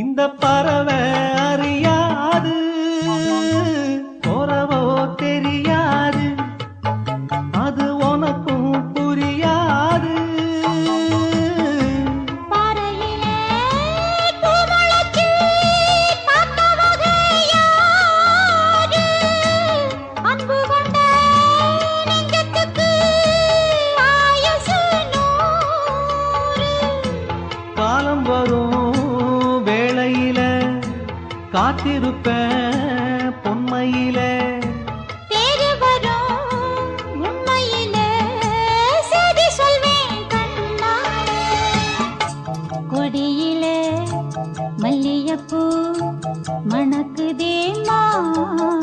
இந்த பறவை அறியாது போறவோ தெரியாது அது உனக்கும் புரியாது பாறையிலே பூமுளைச்சி பார்த்தவங்க யாரு? அன்பு கொண்ட நெஞ்சத்துக்கு ஆயுசு 100. காலம் வரும் வேளையில காத்திருப்பேன் பொன்மையில தேடி வரும் உண்மையிலே செய்தி சொல்வேன் கண்ணாலே. கொடியிலே மல்லிகைப்பூ மணக்குதே மானே.